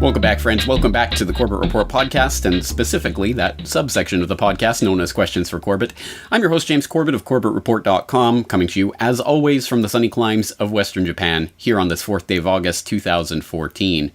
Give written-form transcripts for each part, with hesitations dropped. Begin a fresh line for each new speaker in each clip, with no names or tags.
Welcome back, friends. Welcome back to the Corbett Report podcast, and specifically that subsection of the podcast known as Questions for Corbett. I'm your host, James Corbett of CorbettReport.com, coming to you, as always, from the sunny climes of Western Japan, here on this 4th day of August, 2014.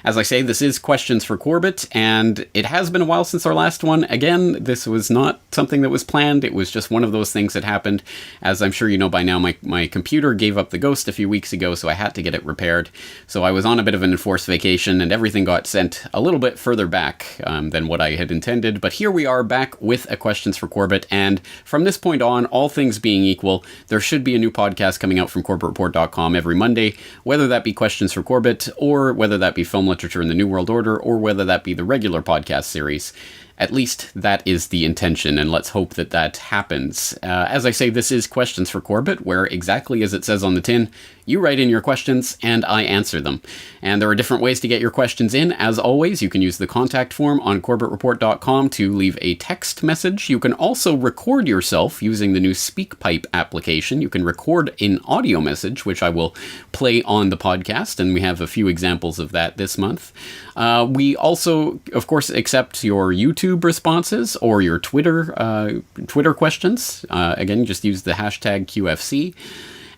As I say, this is Questions for Corbett, and it has been a while since our last one. Again, this was not something that was planned. It was just one of those things that happened. As I'm sure you know by now, my computer gave up the ghost a few weeks ago, so I had to get it repaired. So I was on a bit of an enforced vacation, and everything got sent a little bit further back than what I had intended. But here we are back with a Questions for Corbett, and from this point on, all things being equal, there should be a new podcast coming out from CorbettReport.com every Monday, whether that be Questions for Corbett, or whether that be Film Literature in the New World Order, or whether that be the regular podcast series. At least that is the intention, and let's hope that that happens. As I say, this is Questions for Corbett, where exactly as it says on the tin, you write in your questions and I answer them. And there are different ways to get your questions in. As always, you can use the contact form on CorbettReport.com to leave a text message. You can also record yourself using the new SpeakPipe application. You can record an audio message, which I will play on the podcast, and we have a few examples of that this month. We also, of course, accept your YouTube responses or your Twitter questions. Again, just use the hashtag QFC.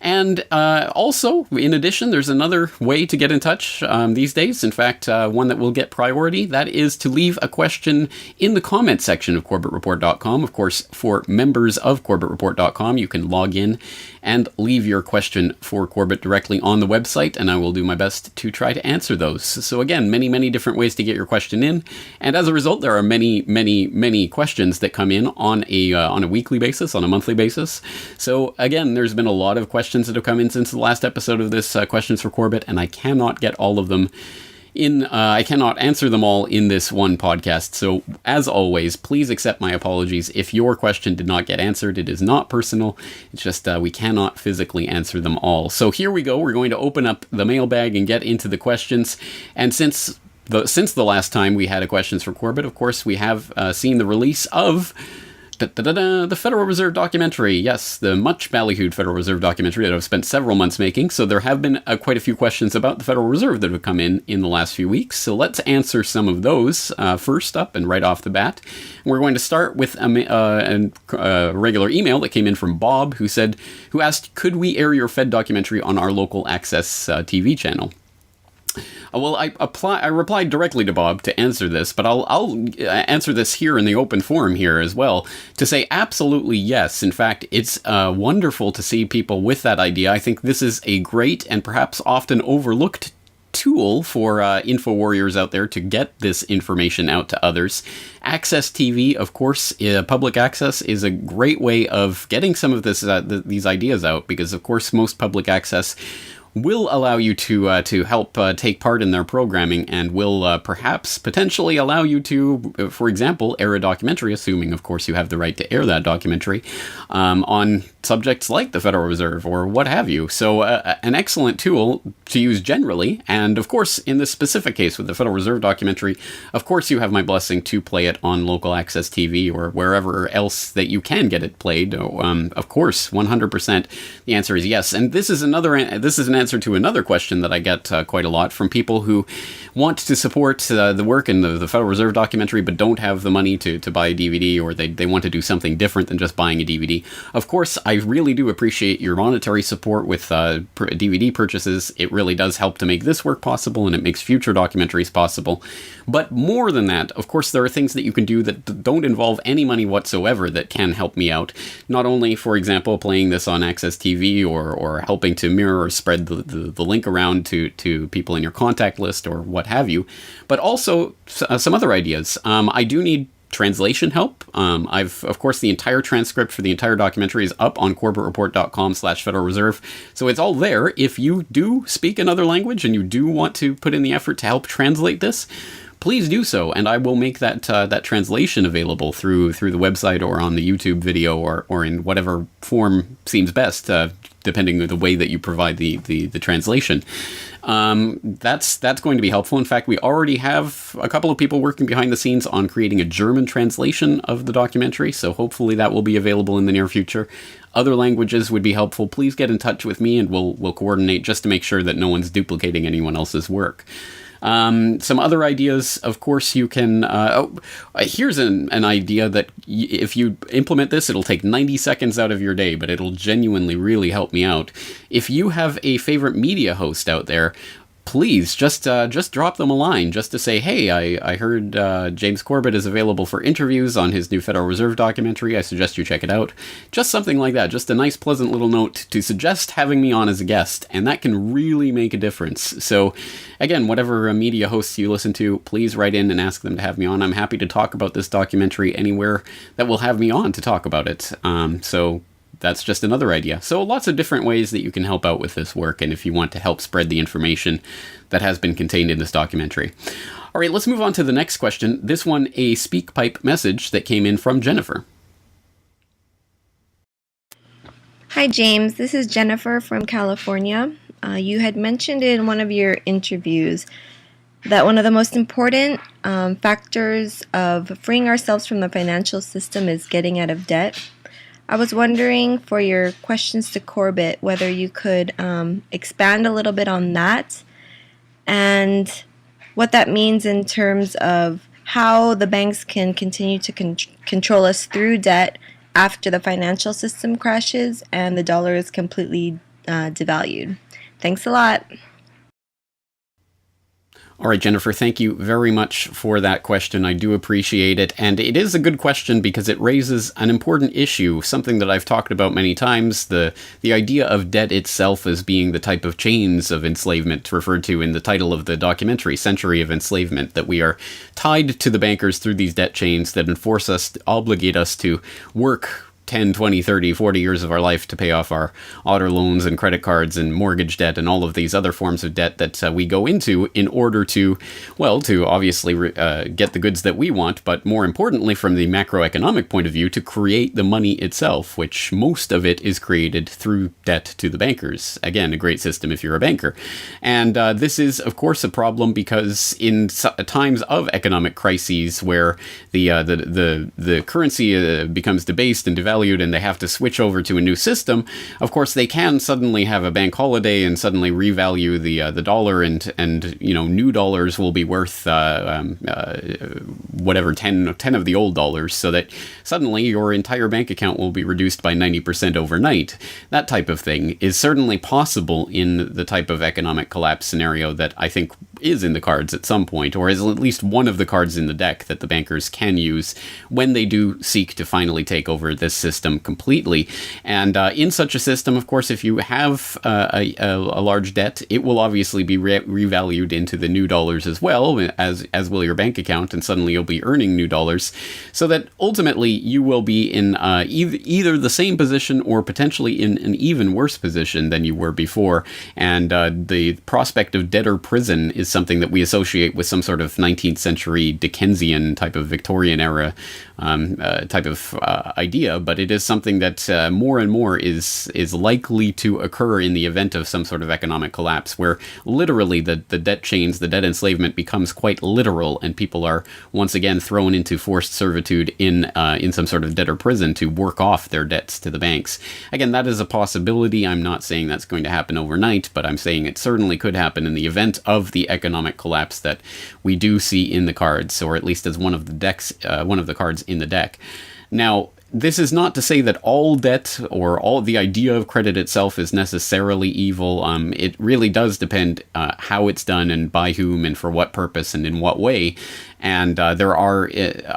And also, in addition, there's another way to get in touch these days. In fact, one that will get priority. That is to leave a question in the comment section of CorbettReport.com. Of course, for members of CorbettReport.com, you can log in and leave your question for Corbett directly on the website, and I will do my best to try to answer those. So again, many, many different ways to get your question in, and as a result, there are many, many, many questions that come in on a weekly basis, on a monthly basis. So again, there's been a lot of questions that have come in since the last episode of this Questions for Corbett, and I cannot get all of them I cannot answer them all in this one podcast. So as always, please accept my apologies if your question did not get answered. It is not personal. It's just we cannot physically answer them all. So here we go. We're going to open up the mailbag and get into the questions. And since the last time we had a Questions for Corbett, of course, we have seen the release of the Federal Reserve documentary. Yes, the much ballyhooed Federal Reserve documentary that I've spent several months making. So there have been quite a few questions about the Federal Reserve that have come in the last few weeks. So let's answer some of those first up and right off the bat. We're going to start with a regular email that came in from Bob, who asked, could we air your Fed documentary on our local access TV channel? Well, I replied directly to Bob to answer this, but I'll answer this here in the open forum here as well, to say absolutely yes. In fact, it's wonderful to see people with that idea. I think this is a great and perhaps often overlooked tool for info warriors out there to get this information out to others. Access TV, of course, public access is a great way of getting some of these ideas out, because of course most public access will allow you to help take part in their programming, and will potentially allow you to, for example, air a documentary, assuming, of course, you have the right to air that documentary, on subjects like the Federal Reserve or what have you. So an excellent tool to use generally, and of course, in this specific case with the Federal Reserve documentary, of course, you have my blessing to play it on local access TV or wherever else that you can get it played. Of course, 100%. The answer is yes. And this is an answer to another question that I get quite a lot from people who want to support the work in the Federal Reserve documentary but don't have the money to buy a DVD, or they want to do something different than just buying a DVD. Of course, I really do appreciate your monetary support with DVD purchases. It really does help to make this work possible, and it makes future documentaries possible. But more than that, of course, there are things that you can do that don't involve any money whatsoever that can help me out. Not only, for example, playing this on Access TV or helping to mirror or spread the link around to people in your contact list or what have you, but also some other ideas. I do need translation help. Of course, the entire transcript for the entire documentary is up on CorbettReport.com/Federal Reserve. So it's all there. If you do speak another language and you do want to put in the effort to help translate this, please do so, and I will make that translation available through the website or on the YouTube video or in whatever form seems best, depending on the way that you provide the translation. That's going to be helpful. In fact, we already have a couple of people working behind the scenes on creating a German translation of the documentary, so hopefully that will be available in the near future. Other languages would be helpful. Please get in touch with me and we'll coordinate just to make sure that no one's duplicating anyone else's work. Some other ideas, of course, you can... here's an idea that if you implement this, it'll take 90 seconds out of your day, but it'll genuinely really help me out. If you have a favorite media host out there, please just drop them a line just to say, hey, I heard James Corbett is available for interviews on his new Federal Reserve documentary. I suggest you check it out. Just something like that. Just a nice, pleasant little note to suggest having me on as a guest, and that can really make a difference. So, again, whatever media hosts you listen to, please write in and ask them to have me on. I'm happy to talk about this documentary anywhere that will have me on to talk about it. So that's just another idea. So lots of different ways that you can help out with this work, and if you want to help spread the information that has been contained in this documentary. All right, let's move on to the next question. This one, a SpeakPipe message that came in from Jennifer.
Hi, James. This is Jennifer from California. You had mentioned in one of your interviews that one of the most important factors of freeing ourselves from the financial system is getting out of debt. I was wondering, for your questions to Corbett, whether you could expand a little bit on that and what that means in terms of how the banks can continue to control us through debt after the financial system crashes and the dollar is completely devalued. Thanks a lot.
All right, Jennifer, thank you very much for that question. I do appreciate it. And it is a good question because it raises an important issue, something that I've talked about many times, the idea of debt itself as being the type of chains of enslavement referred to in the title of the documentary, Century of Enslavement, that we are tied to the bankers through these debt chains that enforce us, obligate us to work 10, 20, 30, 40 years of our life to pay off our auto loans and credit cards and mortgage debt and all of these other forms of debt that we go into in order to, well, to obviously get the goods that we want, but more importantly, from the macroeconomic point of view, to create the money itself, which most of it is created through debt to the bankers. Again, a great system if you're a banker. And this is, of course, a problem because in times of economic crises where the currency becomes debased and devalued, and they have to switch over to a new system, of course they can suddenly have a bank holiday and suddenly revalue the dollar, and new dollars will be worth whatever 10 of the old dollars, so that suddenly your entire bank account will be reduced by 90% overnight. That type of thing is certainly possible in the type of economic collapse scenario that I think is in the cards at some point, or is at least one of the cards in the deck that the bankers can use when they do seek to finally take over this system completely. And in such a system, of course, if you have a large debt, it will obviously be revalued into the new dollars as well, as will your bank account, and suddenly you'll be earning new dollars, so that ultimately you will be in either the same position or potentially in an even worse position than you were before. And the prospect of debtor prison is something that we associate with some sort of 19th century Dickensian type of Victorian era type of idea, but it is something that more and more is likely to occur in the event of some sort of economic collapse, where literally the debt chains, the debt enslavement becomes quite literal, and people are once again thrown into forced servitude in some sort of debtor prison to work off their debts to the banks. Again, that is a possibility. I'm not saying that's going to happen overnight, but I'm saying it certainly could happen in the event of the economic collapse that we do see in the cards, or at least as one of the cards in the deck. Now, this is not to say that all debt or all the idea of credit itself is necessarily evil. It really does depend how it's done and by whom and for what purpose and in what way. And there are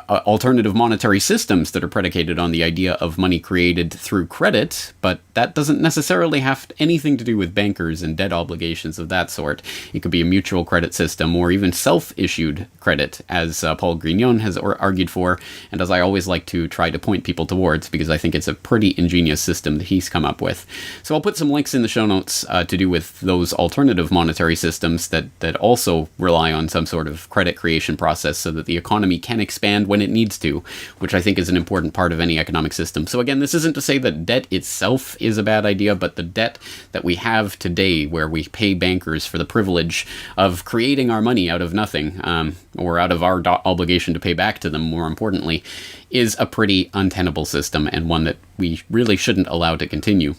alternative monetary systems that are predicated on the idea of money created through credit, but that doesn't necessarily have anything to do with bankers and debt obligations of that sort. It could be a mutual credit system or even self-issued credit, as Paul Grignon has argued for, and as I always like to try to point people towards, because I think it's a pretty ingenious system that he's come up with. So I'll put some links in the show notes to do with those alternative monetary systems that also rely on some sort of credit creation process, so that the economy can expand when it needs to, which I think is an important part of any economic system. So again, this isn't to say that debt itself is a bad idea, but the debt that we have today, where we pay bankers for the privilege of creating our money out of nothing, or out of our obligation to pay back to them, more importantly, is a pretty untenable system, and one that we really shouldn't allow to continue.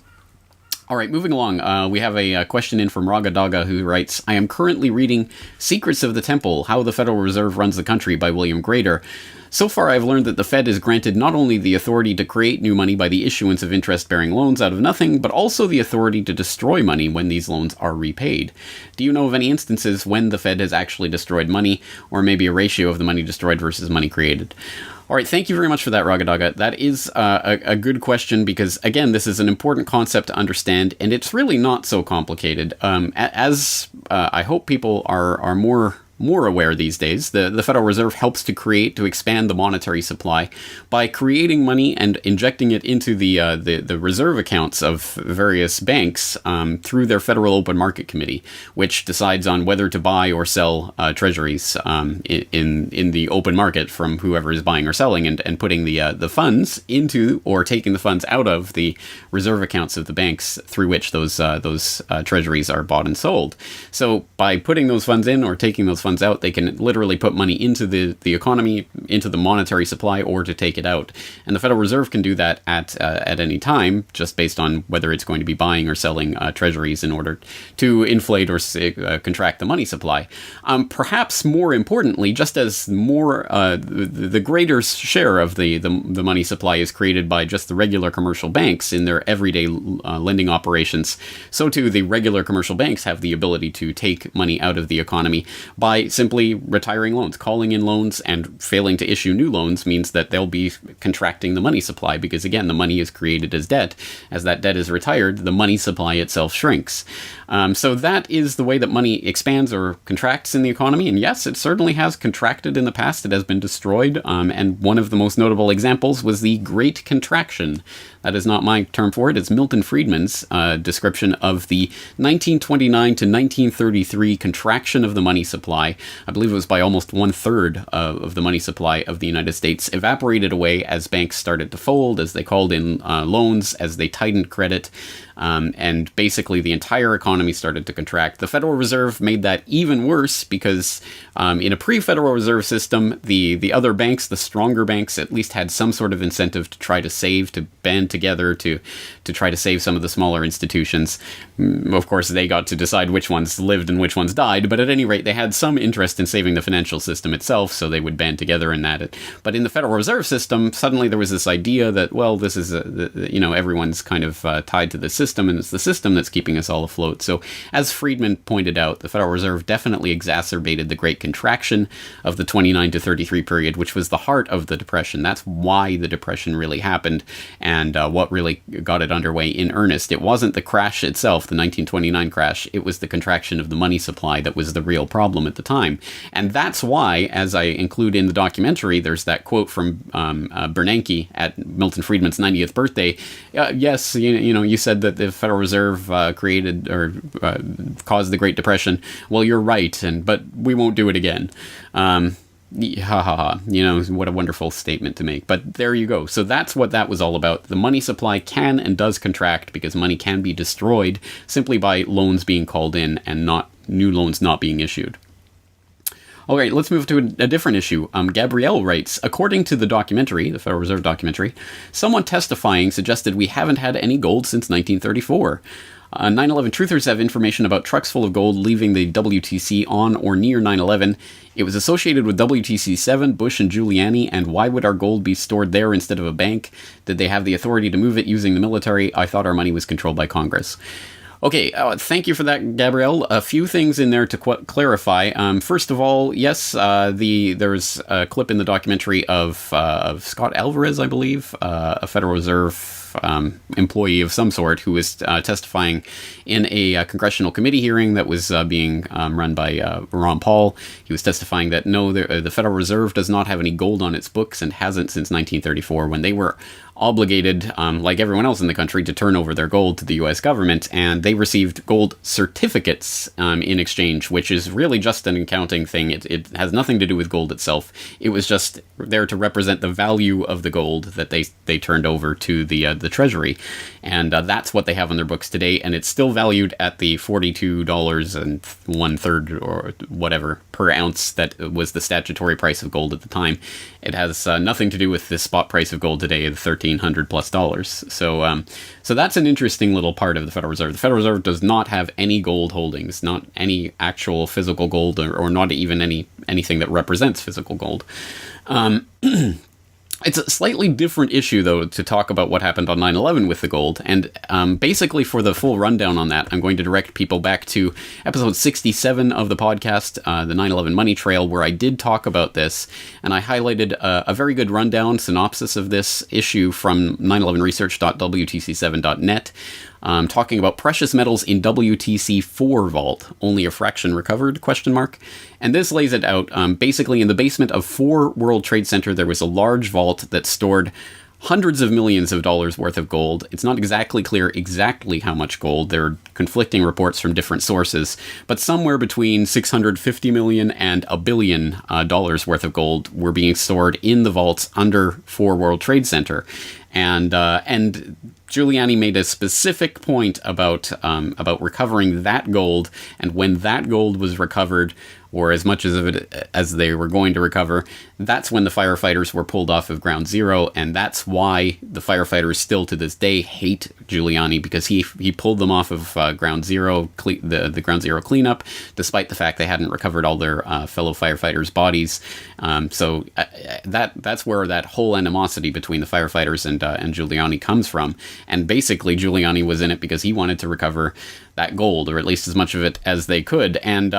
All right, moving along, we have a question in from Ragadaga who writes, I am currently reading Secrets of the Temple, How the Federal Reserve Runs the Country by William Grader. So far, I've learned that the Fed is granted not only the authority to create new money by the issuance of interest-bearing loans out of nothing, but also the authority to destroy money when these loans are repaid. Do you know of any instances when the Fed has actually destroyed money, or maybe a ratio of the money destroyed versus money created? All right, thank you very much for that, Ragadaga. That is a good question because, again, this is an important concept to understand, and it's really not so complicated. As I hope people are more aware these days, the Federal Reserve helps to expand the monetary supply by creating money and injecting it into the reserve accounts of various banks through their Federal Open Market Committee, which decides on whether to buy or sell treasuries in the open market from whoever is buying or selling, and putting the funds into or taking the funds out of the reserve accounts of the banks through which those treasuries are bought and sold. So by putting those funds in or taking those funds out, they can literally put money into the economy, into the monetary supply, or to take it out. And the Federal Reserve can do that at any time, just based on whether it's going to be buying or selling treasuries in order to inflate or contract the money supply. Perhaps more importantly, just as the greater share of the money supply is created by just the regular commercial banks in their everyday lending operations, so too the regular commercial banks have the ability to take money out of the economy by simply retiring loans. Calling in loans and failing to issue new loans means that they'll be contracting the money supply because, again, the money is created as debt. As that debt is retired, the money supply itself shrinks. So that is the way that money expands or contracts in the economy. And yes, it certainly has contracted in the past. It has been destroyed. And one of the most notable examples was the Great Contraction. That is not my term for it. It's Milton Friedman's description of the 1929 to 1933 contraction of the money supply. I believe it was by almost 1/3 of the money supply of the United States evaporated away as banks started to fold, as they called in loans, as they tightened credit. And basically the entire economy started to contract. The Federal Reserve made that even worse because in a pre-Federal Reserve system, the other banks, the stronger banks, at least had some sort of incentive to try to save, to band together to try to save some of the smaller institutions. Of course, they got to decide which ones lived and which ones died, but at any rate, they had some interest in saving the financial system itself, so they would band together in that. But in the Federal Reserve System, suddenly there was this idea that, well, this is, everyone's kind of tied to the system, and it's the system that's keeping us all afloat. So, as Friedman pointed out, the Federal Reserve definitely exacerbated the Great Contraction of the 29 to 33 period, which was the heart of the Depression. That's why the Depression really happened, and what really got it underway in earnest. It wasn't the crash itself, the 1929 crash, it was the contraction of the money supply that was the real problem at the time. And that's why, as I include in the documentary, there's that quote from Bernanke at Milton Friedman's 90th birthday. Yes, you said that the Federal Reserve created or caused the Great Depression. Well, you're right, but we won't do it again. What a wonderful statement to make. But there you go. So that's what that was all about. The money supply can and does contract because money can be destroyed simply by loans being called in and not new loans not being issued. All right, let's move to a different issue. Gabrielle writes, according to the documentary, the Federal Reserve documentary, someone testifying suggested we haven't had any gold since 1934. 9/11 truthers have information about trucks full of gold leaving the WTC on or near 9/11. It was associated with WTC 7, Bush and Giuliani, and why would our gold be stored there instead of a bank? Did they have the authority to move it using the military? I thought our money was controlled by Congress. Okay, thank you for that, Gabrielle. A few things in there to clarify. First of all, yes, there's a clip in the documentary of Scott Alvarez, I believe, a Federal Reserve employee of some sort who was testifying in a congressional committee hearing that was being run by Ron Paul. He was testifying that no, the Federal Reserve does not have any gold on its books and hasn't since 1934, when they were obligated, like everyone else in the country, to turn over their gold to the U.S. government, and they received gold certificates in exchange, which is really just an accounting thing. It has nothing to do with gold itself. It was just there to represent the value of the gold that they turned over to the Treasury, and that's what they have on their books today, and it's still valued at the $42 and 1/3 or whatever per ounce that was the statutory price of gold at the time. It has nothing to do with the spot price of gold today, the $13 $1,500 plus dollars. So that's an interesting little part of the Federal Reserve. The Federal Reserve does not have any gold holdings, not any actual physical gold, or not even anything that represents physical gold. It's a slightly different issue, though, to talk about what happened on 9/11 with the gold. And basically, for the full rundown on that, I'm going to direct people back to episode 67 of the podcast, the 9/11 Money Trail, where I did talk about this. And I highlighted a very good rundown, synopsis of this issue from 911research.wtc7.net. Talking about precious metals in WTC 4 vault, only a fraction recovered, ? And this lays it out. Basically, in the basement of 4 World Trade Center, there was a large vault that stored hundreds of millions of dollars worth of gold. It's not exactly clear exactly how much gold. There are conflicting reports from different sources, but somewhere between $650 million and $1 billion worth of gold were being stored in the vaults under 4 World Trade Center. And Giuliani made a specific point about recovering that gold, and when that gold was recovered, or as much of it as they were going to recover, that's when the firefighters were pulled off of Ground Zero, and that's why the firefighters still to this day hate Giuliani, because he pulled them off of Ground Zero, the Ground Zero cleanup, despite the fact they hadn't recovered all their fellow firefighters' bodies. So that's where that whole animosity between the firefighters and Giuliani comes from. And basically, Giuliani was in it because he wanted to recover that gold, or at least as much of it as they could. And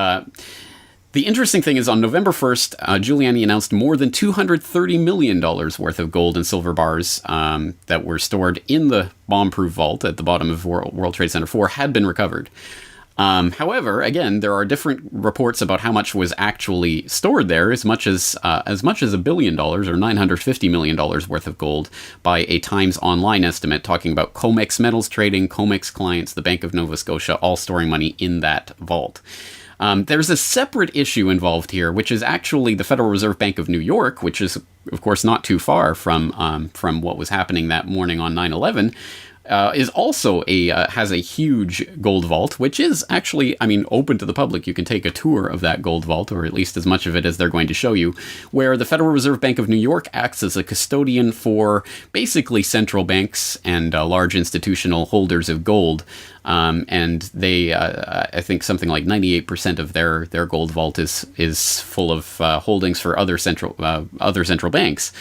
the interesting thing is, on November 1st, Giuliani announced more than $230 million worth of gold and silver bars that were stored in the bomb-proof vault at the bottom of World Trade Center 4 had been recovered. However, again, there are different reports about how much was actually stored there, as much as $1 billion or $950 million worth of gold by a Times Online estimate, talking about COMEX Metals Trading, COMEX clients, the Bank of Nova Scotia, all storing money in that vault. There's a separate issue involved here, which is actually the Federal Reserve Bank of New York, which is, of course, not too far from what was happening that morning on 9/11. Is also has a huge gold vault, which is actually, open to the public. You can take a tour of that gold vault, or at least as much of it as they're going to show you, where the Federal Reserve Bank of New York acts as a custodian for basically central banks and large institutional holders of gold. And they, I think something like 98% of their gold vault is full of holdings for other central banks.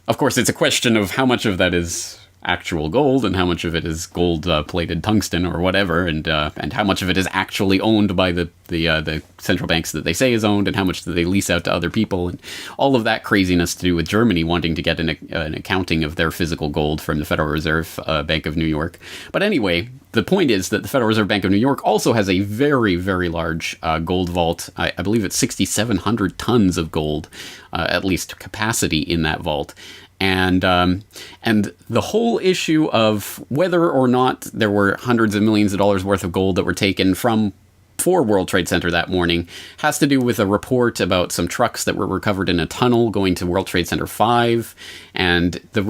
Of course, it's a question of how much of that is actual gold and how much of it is gold-plated tungsten or whatever, and how much of it is actually owned by the central banks that they say is owned, and how much do they lease out to other people, and all of that craziness to do with Germany wanting to get an accounting of their physical gold from the Federal Reserve Bank of New York. But anyway, the point is that the Federal Reserve Bank of New York also has a very, very large gold vault. I believe it's 6,700 tons of gold, at least capacity in that vault. And the whole issue of whether or not there were hundreds of millions of dollars worth of gold that were taken from 4 World Trade Center that morning has to do with a report about some trucks that were recovered in a tunnel going to World Trade Center 5. And the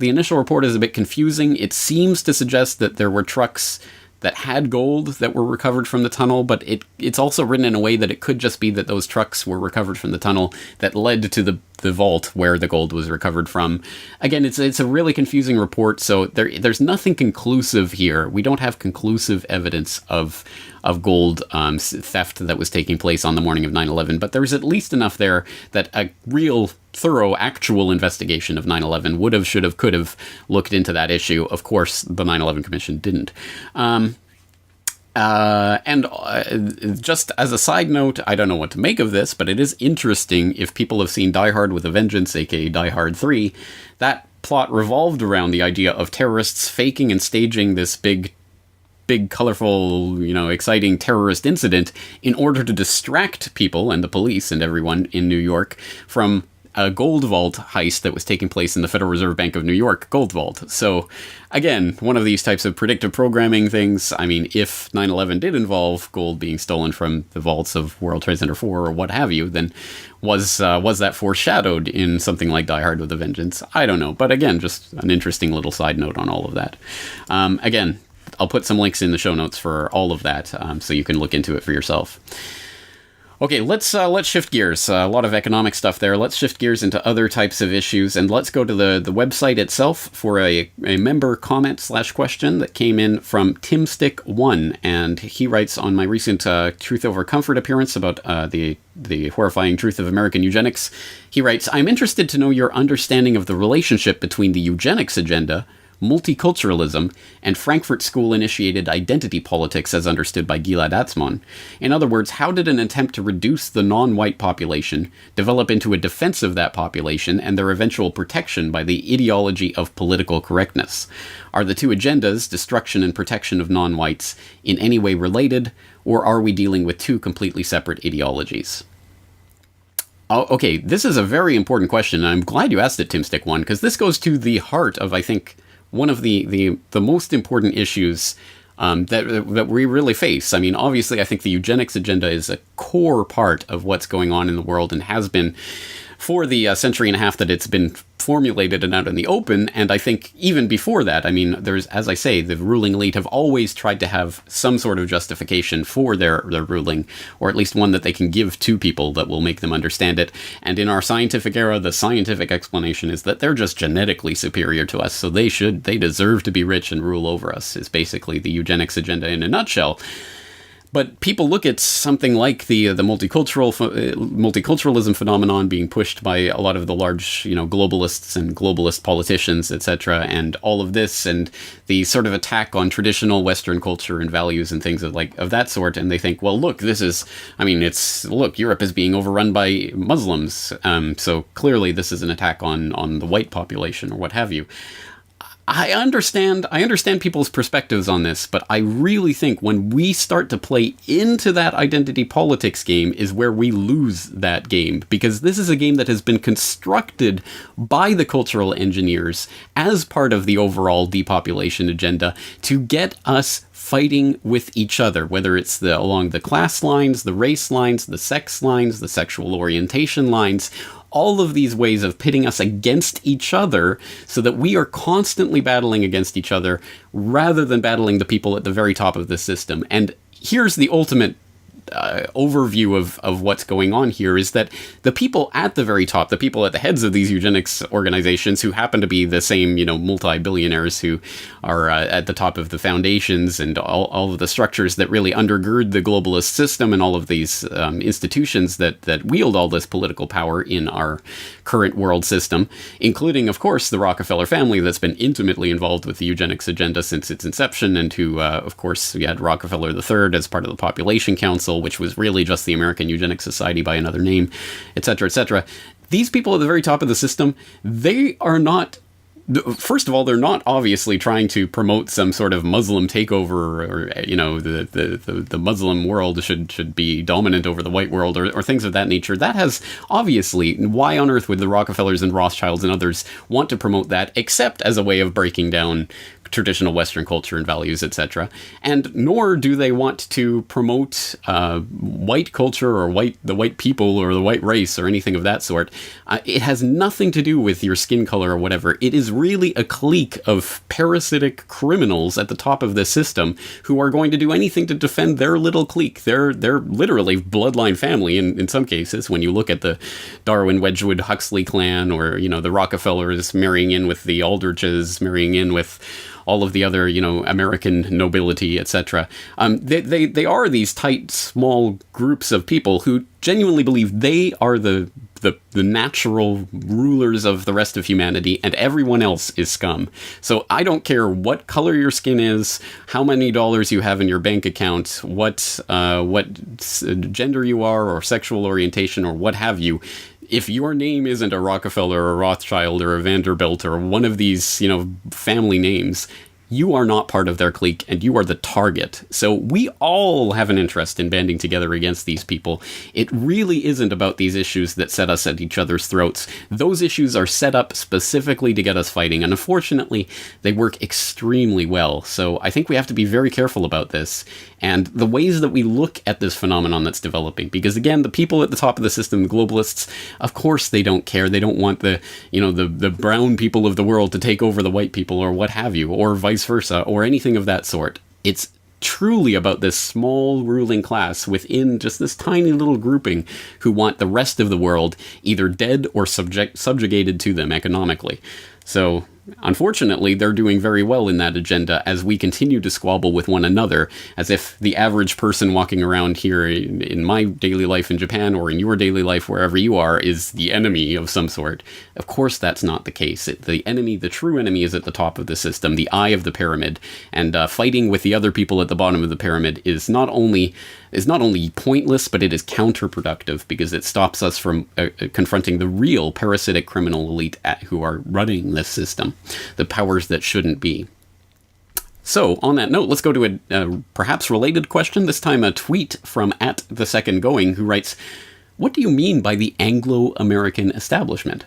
initial report is a bit confusing. It seems to suggest that there were trucks that had gold that were recovered from the tunnel, but it's also written in a way that it could just be that those trucks were recovered from the tunnel that led to the vault where the gold was recovered from. Again, it's a really confusing report, so there's nothing conclusive here. We don't have conclusive evidence of gold theft that was taking place on the morning of 9/11, but there's at least enough there that a real thorough actual investigation of 9/11 would have, should have, could have looked into that issue. Of course, the 9/11 Commission didn't. Just as a side note, I don't know what to make of this, but it is interesting. If people have seen Die Hard with a Vengeance, aka Die Hard 3, that plot revolved around the idea of terrorists faking and staging this big, colorful, exciting terrorist incident in order to distract people and the police and everyone in New York from a gold vault heist that was taking place in the Federal Reserve Bank of New York gold vault. So, again, one of these types of predictive programming things. If 9/11 did involve gold being stolen from the vaults of World Trade Center 4 or what have you, then was that foreshadowed in something like Die Hard with a Vengeance? I don't know. But again, just an interesting little side note on all of that. Again, I'll put some links in the show notes for all of that, so you can look into it for yourself. Okay, let's shift gears. A lot of economic stuff there. Let's shift gears into other types of issues, and let's go to the website itself for a member comment/question that came in from Timstick1, and he writes on my recent Truth Over Comfort appearance about the horrifying truth of American eugenics. He writes, "I'm interested to know your understanding of the relationship between the eugenics agenda, multiculturalism, and Frankfurt School-initiated identity politics as understood by Gilad Atzmon. In other words, how did an attempt to reduce the non-white population develop into a defense of that population and their eventual protection by the ideology of political correctness? Are the two agendas, destruction and protection of non-whites, in any way related, or are we dealing with two completely separate ideologies?" Oh, okay, this is a very important question, and I'm glad you asked it, Timstick1, because this goes to the heart of, I think, one of the most important issues that we really face. I mean, obviously, I think the eugenics agenda is a core part of what's going on in the world and has been for the century and a half that it's been formulated and out in the open. And I think even before that, I mean, there's, as I say, the ruling elite have always tried to have some sort of justification for their ruling, or at least one that they can give to people that will make them understand it. And in our scientific era, the scientific explanation is that they're just genetically superior to us, so they deserve to be rich and rule over us, is basically the eugenics agenda in a nutshell. But people look at something like the multiculturalism phenomenon being pushed by a lot of the large, globalists and globalist politicians, etc., and all of this, and the sort of attack on traditional Western culture and values and things of that sort, and they think, well, look, Europe is being overrun by Muslims, so clearly this is an attack on the white population or what have you. I understand people's perspectives on this, but I really think when we start to play into that identity politics game is where we lose that game, because this is a game that has been constructed by the cultural engineers as part of the overall depopulation agenda to get us fighting with each other, whether it's along the class lines, the race lines, the sex lines, the sexual orientation lines, all of these ways of pitting us against each other so that we are constantly battling against each other rather than battling the people at the very top of the system. And here's the ultimate overview of what's going on here, is that the people at the very top, the people at the heads of these eugenics organizations, who happen to be the same, multi-billionaires who are at the top of the foundations and all of the structures that really undergird the globalist system and all of these institutions that wield all this political power in our current world system, including, of course, the Rockefeller family that's been intimately involved with the eugenics agenda since its inception, and who, of course, we had Rockefeller III as part of the Population Council, which was really just the American Eugenics Society by another name, etc., etc. These people at the very top of the system, they are not, first of all, they're not obviously trying to promote some sort of Muslim takeover, or, the Muslim world should be dominant over the white world, or things of that nature. That has, obviously, why on earth would the Rockefellers and Rothschilds and others want to promote that, except as a way of breaking down traditional Western culture and values, etc. And nor do they want to promote white culture or the white people or the white race or anything of that sort. It has nothing to do with your skin color or whatever. It is really a clique of parasitic criminals at the top of the system who are going to do anything to defend their little clique. They're literally bloodline family in some cases, when you look at the Darwin, Wedgwood, Huxley clan, or, the Rockefellers marrying in with the Aldriches, marrying in with all of the other, American nobility, etc. They are these tight, small groups of people who genuinely believe they are the natural rulers of the rest of humanity, and everyone else is scum. So I don't care what color your skin is, how many dollars you have in your bank account, what gender you are, or sexual orientation, or what have you. If your name isn't a Rockefeller or a Rothschild or a Vanderbilt or one of these, family names, you are not part of their clique, and you are the target. So we all have an interest in banding together against these people. It really isn't about these issues that set us at each other's throats. Those issues are set up specifically to get us fighting, and unfortunately, they work extremely well. So I think we have to be very careful about this, and the ways that we look at this phenomenon that's developing. Because again, the people at the top of the system, the globalists, of course they don't care. They don't want the brown people of the world to take over the white people, or what have you, or vice versa, or anything of that sort. It's truly about this small ruling class within just this tiny little grouping who want the rest of the world either dead or subjugated to them economically. So, unfortunately, they're doing very well in that agenda as we continue to squabble with one another, as if the average person walking around here in my daily life in Japan or in your daily life wherever you are is the enemy of some sort. Of course, that's not the case. The true enemy is at the top of the system, the eye of the pyramid, and fighting with the other people at the bottom of the pyramid is not only pointless, but it is counterproductive because it stops us from confronting the real parasitic criminal elite who are running this system, the powers that shouldn't be. So, on that note, let's go to a perhaps related question, this time a tweet from @thesecondgoing, who writes, "What do you mean by the Anglo-American establishment?"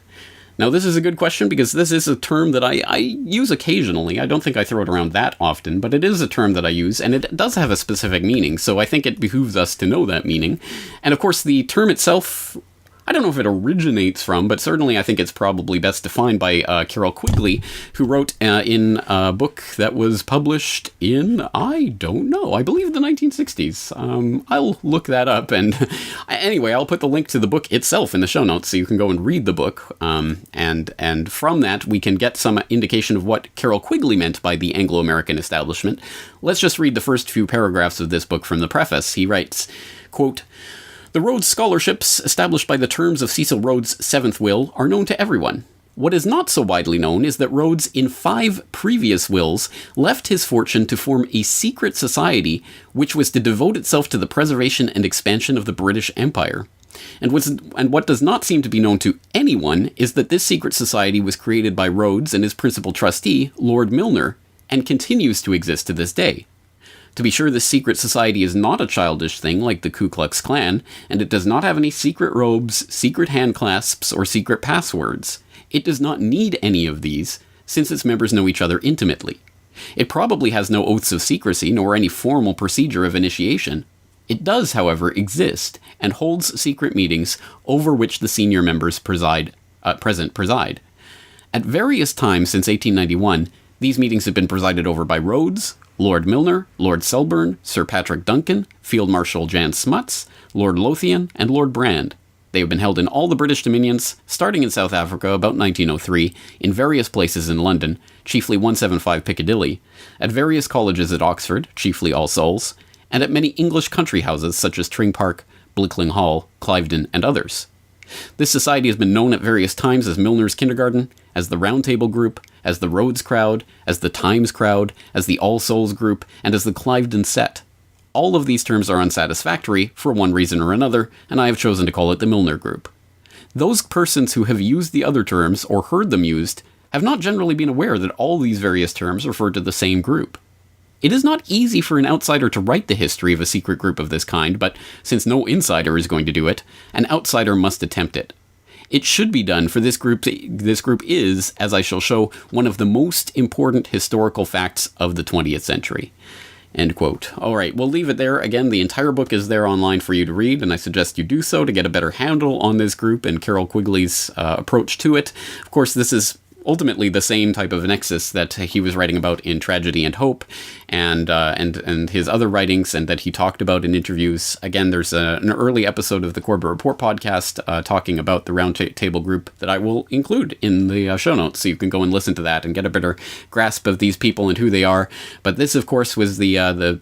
Now, this is a good question because this is a term that I use occasionally. I don't think I throw it around that often, but it is a term that I use, and it does have a specific meaning, so I think it behooves us to know that meaning. And of course, the term itself, I don't know if it originates from, but certainly I think it's probably best defined by Carol Quigley, who wrote in a book that was published in, I don't know, I believe the 1960s. I'll look that up, and anyway, I'll put the link to the book itself in the show notes so you can go and read the book, and from that we can get some indication of what Carol Quigley meant by the Anglo-American establishment. Let's just read the first few paragraphs of this book from the preface. He writes, quote, "The Rhodes Scholarships, established by the terms of Cecil Rhodes' seventh will, are known to everyone. What is not so widely known is that Rhodes, in 5 previous wills, left his fortune to form a secret society which was to devote itself to the preservation and expansion of the British Empire. And what does not seem to be known to anyone is that this secret society was created by Rhodes and his principal trustee, Lord Milner, and continues to exist to this day. To be sure, this secret society is not a childish thing like the Ku Klux Klan, and it does not have any secret robes, secret hand clasps, or secret passwords. It does not need any of these, since its members know each other intimately. It probably has no oaths of secrecy, nor any formal procedure of initiation. It does, however, exist, and holds secret meetings over which the senior members preside. At various times since 1891, these meetings have been presided over by Rhodes, Lord Milner, Lord Selborne, Sir Patrick Duncan, Field Marshal Jan Smuts, Lord Lothian, and Lord Brand. They have been held in all the British dominions, starting in South Africa about 1903, in various places in London, chiefly 175 Piccadilly, at various colleges at Oxford, chiefly All Souls, and at many English country houses such as Tring Park, Blickling Hall, Cliveden, and others. This society has been known at various times as Milner's Kindergarten, as the Round Table Group, as the Rhodes Crowd, as the Times Crowd, as the All Souls Group, and as the Cliveden Set. All of these terms are unsatisfactory for one reason or another, and I have chosen to call it the Milner Group. Those persons who have used the other terms, or heard them used, have not generally been aware that all these various terms refer to the same group. It is not easy for an outsider to write the history of a secret group of this kind, but since no insider is going to do it, an outsider must attempt it. It should be done, for this group is, as I shall show, one of the most important historical facts of the 20th century." End quote. All right, we'll leave it there. Again, the entire book is there online for you to read, and I suggest you do so to get a better handle on this group and Carol Quigley's approach to it. Of course, this is ultimately the same type of nexus that he was writing about in Tragedy and Hope, and his other writings, and that he talked about in interviews. Again, there's an early episode of the Corbett Report podcast talking about the Round Table Group that I will include in the show notes, so you can go and listen to that and get a better grasp of these people and who they are. But this, of course, was the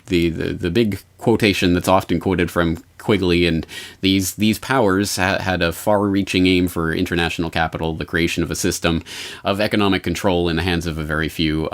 big quotation that's often quoted from Quigley, and these powers had a far-reaching aim for international capital, the creation of a system of economic control in the hands of a very few,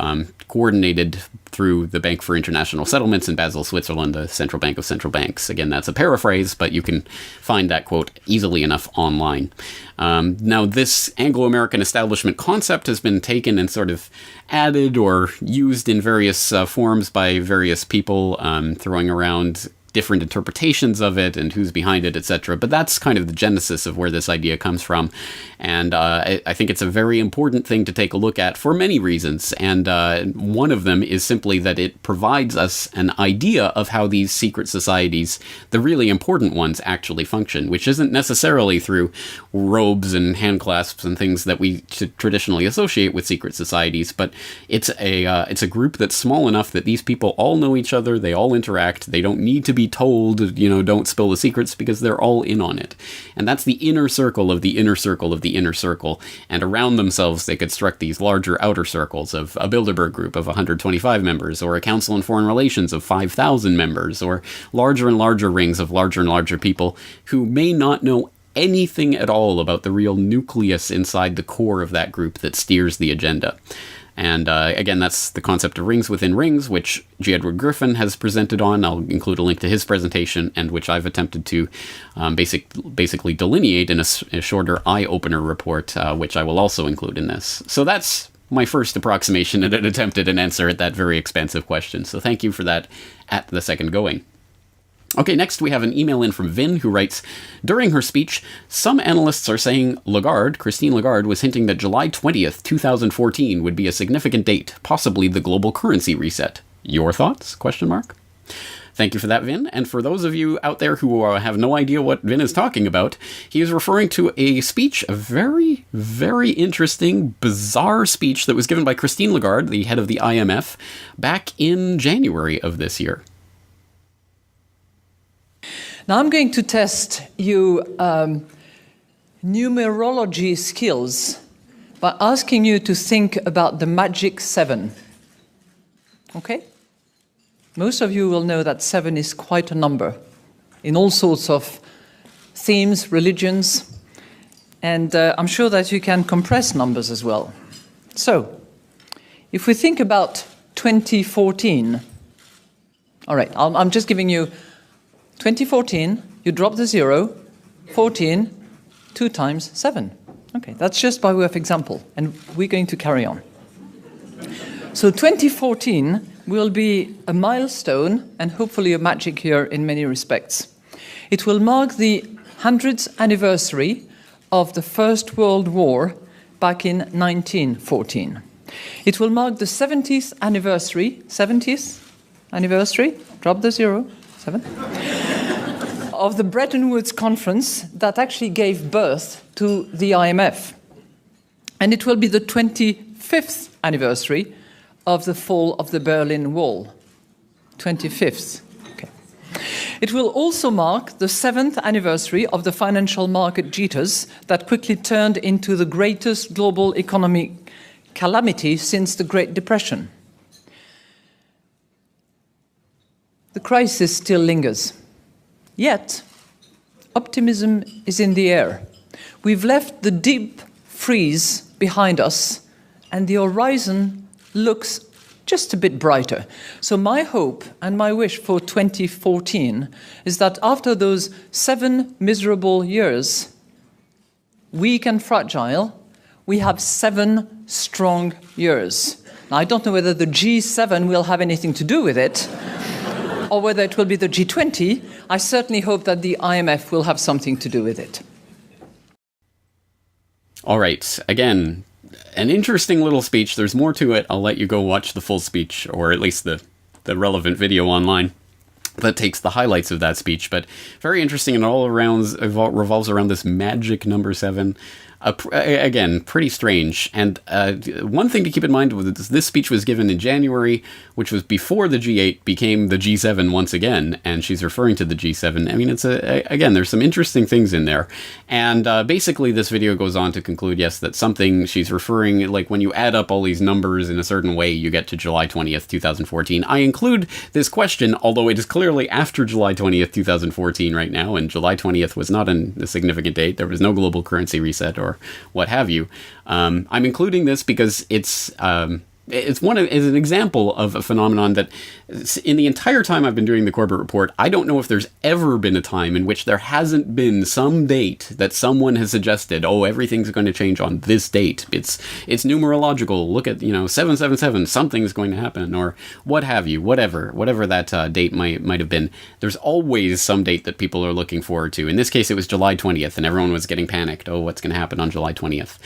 coordinated through the Bank for International Settlements in Basel, Switzerland, the central bank of central banks. Again, that's a paraphrase, but you can find that quote easily enough online. Now, this Anglo-American establishment concept has been taken and sort of added or used in various forms by various people, throwing around different interpretations of it and who's behind it, etc. But that's kind of the genesis of where this idea comes from. And I think it's a very important thing to take a look at for many reasons. And one of them is simply that it provides us an idea of how these secret societies, the really important ones, actually function, which isn't necessarily through robes and hand clasps and things that we traditionally associate with secret societies, but it's a group that's small enough that these people all know each other, they all interact, they don't need to be told, don't spill the secrets, because they're all in on it. And that's the inner circle of the inner circle of the inner circle, and around themselves they construct these larger outer circles of a Bilderberg group of 125 members, or a Council on Foreign Relations of 5,000 members, or larger and larger rings of larger and larger people who may not know anything at all about the real nucleus inside the core of that group that steers the agenda. And again, that's the concept of rings within rings, which G. Edward Griffin has presented on. I'll include a link to his presentation, and which I've attempted to basically delineate in a shorter eye-opener report, which I will also include in this. So that's my first approximation and an attempt at an answer at that very expansive question. So thank you for that at the second going. Okay, next we have an email in from Vin, who writes, during her speech, some analysts are saying Christine Lagarde, was hinting that July 20th, 2014 would be a significant date, possibly the global currency reset. Your thoughts? ? Thank you for that, Vin. And for those of you out there who have no idea what Vin is talking about, he is referring to a speech, a very, very interesting, bizarre speech that was given by Christine Lagarde, the head of the IMF, back in January of this year.
Now I'm going to test you numerology skills by asking you to think about the magic 7. Okay? Most of you will know that 7 is quite a number in all sorts of themes, religions, and I'm sure that you can compress numbers as well. So, if we think about 2014, all right, I'm just giving you 2014, you drop the 0, 14, 2 times 7. Okay, that's just by way of example, and we're going to carry on. So 2014 will be a milestone and hopefully a magic year in many respects. It will mark the 100th anniversary of the First World War back in 1914. It will mark the 70th anniversary, drop the 0, 7, of the Bretton Woods Conference that actually gave birth to the IMF. And it will be the 25th anniversary of the fall of the Berlin Wall. 25th. Okay. It will also mark the 7th anniversary of the financial market jitters that quickly turned into the greatest global economic calamity since the Great Depression. The crisis still lingers. Yet, optimism is in the air. We've left the deep freeze behind us, and the horizon looks just a bit brighter. So my hope and my wish for 2014 is that after those 7 miserable years, weak and fragile, we have 7 strong years. Now, I don't know whether the G7 will have anything to do with it, or whether it will be the G20. I certainly hope that the IMF will have something to do with it.
All right. Again, an interesting little speech. There's more to it. I'll let you go watch the full speech, or at least the relevant video online that takes the highlights of that speech. But very interesting, and all around revolves around this magic number 7. Again, pretty strange. And one thing to keep in mind was this speech was given in January, which was before the G8 became the G7 once again, and she's referring to the G7. I mean, again, there's some interesting things in there. And basically, this video goes on to conclude, yes, that something she's referring, like when you add up all these numbers in a certain way, you get to July 20th, 2014. I include this question, although it is clearly after July 20th, 2014 right now, and July 20th was not a significant date. There was no global currency reset or what have you. I'm including this because it's it's an example of a phenomenon that in the entire time I've been doing the Corbett Report, I don't know if there's ever been a time in which there hasn't been some date that someone has suggested, oh, everything's going to change on this date. It's numerological. Look at, 777, something's going to happen, or what have you, whatever that date might have been. There's always some date that people are looking forward to. In this case, it was July 20th, and everyone was getting panicked. Oh, what's going to happen on July 20th?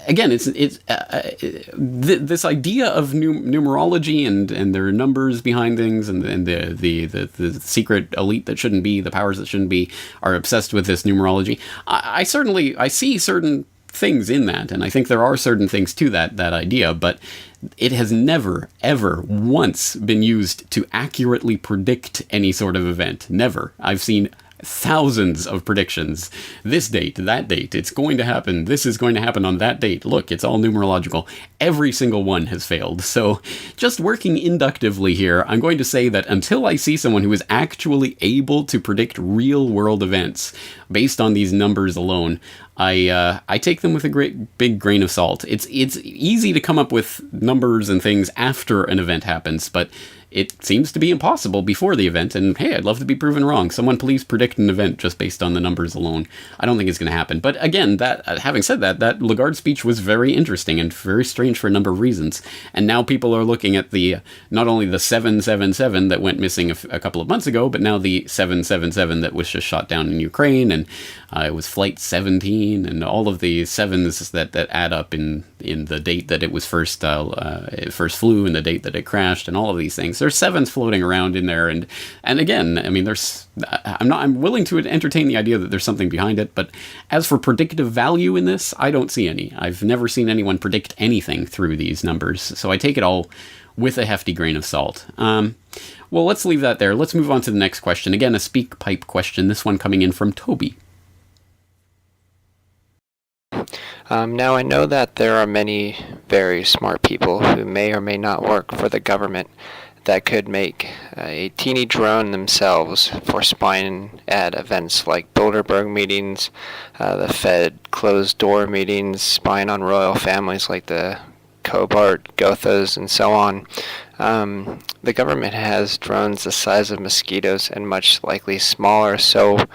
Again, it's this idea of numerology and there are numbers behind things, and the secret elite that shouldn't be, the powers that shouldn't be, are obsessed with this numerology. I see certain things in that, and I think there are certain things to that idea, but it has never, ever once been used to accurately predict any sort of event. Never. I've seen thousands of predictions. This date, that date, it's going to happen. This is going to happen on that date. Look, it's all numerological. Every single one has failed. So just working inductively here, I'm going to say that until I see someone who is actually able to predict real world events based on these numbers alone, I take them with a great big grain of salt. It's easy to come up with numbers and things after an event happens, but it seems to be impossible before the event, and hey, I'd love to be proven wrong. Someone please predict an event just based on the numbers alone. I don't think it's going to happen. But again, having said that Lagarde speech was very interesting and very strange for a number of reasons. And now people are looking at not only the 777 that went missing a couple of months ago, but now the 777 that was just shot down in Ukraine, and it was Flight 17, and all of the sevens that add up in the date that it was first flew and the date that it crashed, and all of these things. There's sevens floating around in there, and again, I mean, I'm willing to entertain the idea that there's something behind it, but as for predictive value in this, I don't see any. I've never seen anyone predict anything through these numbers, so I take it all with a hefty grain of salt. Well, let's leave that there. Let's move on to the next question. Again, a speak pipe question, this one coming in from Toby.
Now, I know that there are many very smart people who may or may not work for the government that could make a teeny drone themselves for spying at events like Bilderberg meetings, the Fed closed-door meetings, spying on royal families like the Cobart, Gothas, and so on. The government has drones the size of mosquitoes and much likely smaller, so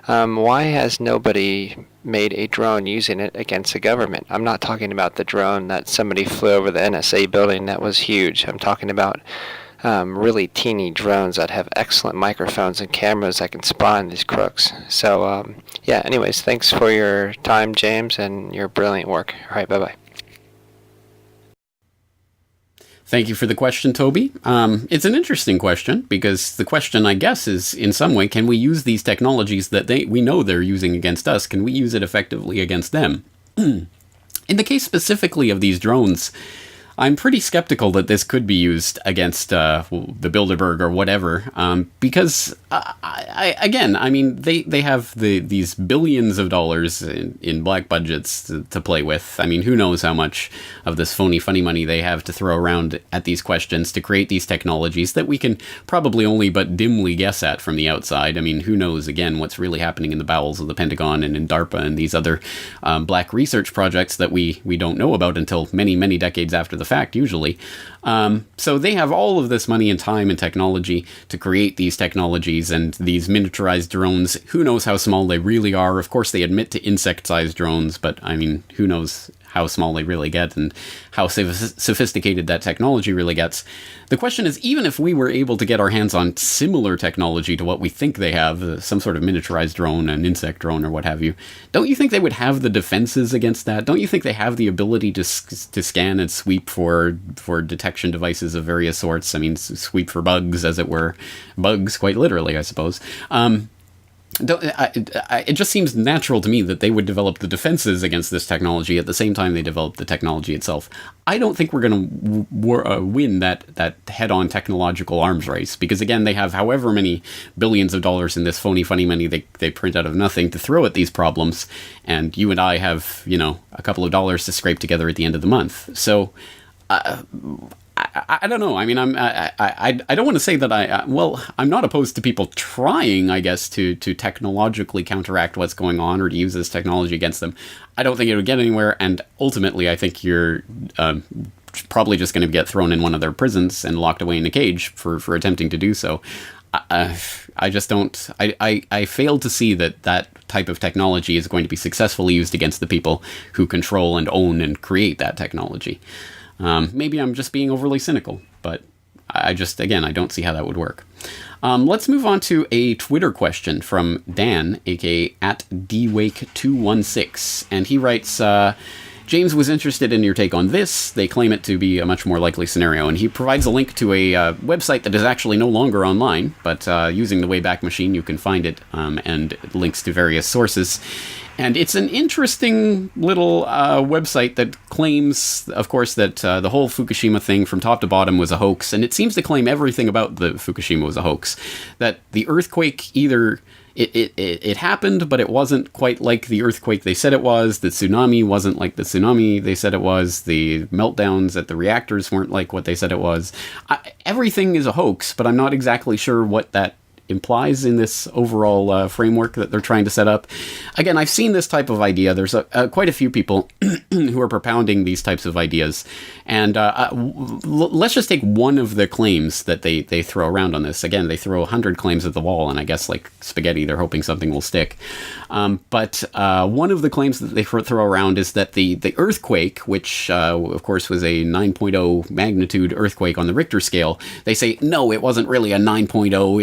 why has nobody made a drone using it against the government? I'm not talking about the drone that somebody flew over the NSA building that was huge. I'm talking about really teeny drones that have excellent microphones and cameras that can spy on these crooks. So, yeah, anyways, thanks for your time, James, and your brilliant work. All right, bye-bye.
Thank you for the question, Toby. It's an interesting question, because the question, I guess, is in some way, can we use these technologies that we know they're using against us? Can we use it effectively against them? In the case specifically of these drones, I'm pretty skeptical that this could be used against the Bilderberg or whatever, because, again, I mean, they have these billions of dollars in black budgets to play with. I mean, who knows how much of this phony, funny money they have to throw around at these questions to create these technologies that we can probably only but dimly guess at from the outside. I mean, who knows, again, what's really happening in the bowels of the Pentagon and in DARPA and these other black research projects that we don't know about until many, many decades after the fact, usually. So they have all of this money and time and technology to create these technologies and these miniaturized drones. Who knows how small they really are? Of course, they admit to insect-sized drones, but I mean, who knows how small they really get and how sophisticated that technology really gets. The question is, even if we were able to get our hands on similar technology to what we think they have, some sort of miniaturized drone, an insect drone or what have you, don't you think they would have the defenses against that? Don't you think they have the ability to scan and sweep for detection devices of various sorts? I mean, sweep for bugs, as it were. Bugs, quite literally, I suppose. It just seems natural to me that they would develop the defenses against this technology at the same time they develop the technology itself. I don't think we're going to win that head-on technological arms race, because again, they have however many billions of dollars in this phony, funny money they print out of nothing to throw at these problems, and you and I have, a couple of dollars to scrape together at the end of the month. So, I don't know. I mean, I don't want to say that I'm not opposed to people trying, I guess, to technologically counteract what's going on or to use this technology against them. I don't think it would get anywhere, and ultimately I think you're probably just going to get thrown in one of their prisons and locked away in a cage for attempting to do so. I just don't. I fail to see that type of technology is going to be successfully used against the people who control and own and create that technology. Maybe I'm just being overly cynical, but I don't see how that would work. Let's move on to a Twitter question from Dan, aka @dwake216, and he writes. James was interested in your take on this. They claim it to be a much more likely scenario, and he provides a link to a website that is actually no longer online, but using the Wayback Machine you can find it, and links to various sources. And it's an interesting little website that claims, of course, that the whole Fukushima thing from top to bottom was a hoax, and it seems to claim everything about the Fukushima was a hoax. That the earthquake either... It happened, but it wasn't quite like the earthquake they said it was. The tsunami wasn't like the tsunami they said it was. The meltdowns at the reactors weren't like what they said it was. Everything is a hoax, but I'm not exactly sure what that implies in this overall framework that they're trying to set up. Again, I've seen this type of idea. There's quite a few people who are propounding these types of ideas. And let's just take one of the claims that they throw around on this. Again, they throw 100 claims at the wall, and I guess like spaghetti, they're hoping something will stick. But one of the claims that they throw around is that the earthquake, which of course was a 9.0 magnitude earthquake on the Richter scale, they say, no, it wasn't really a 9.0.